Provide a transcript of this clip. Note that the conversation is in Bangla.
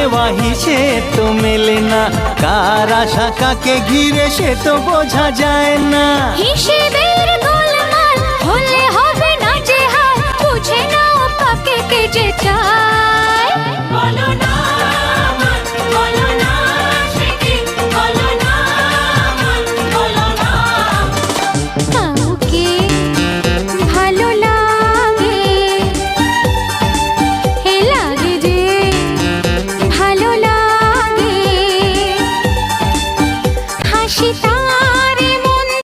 নেওয়া হিসেব তো মেলে না, কার আশা কাকে ঘিরে সে তো বোঝা যায় না। হিসেবের গোলমাল হলে হবে না যে হাল, বুঝে নাও কাকে কে যে চায়।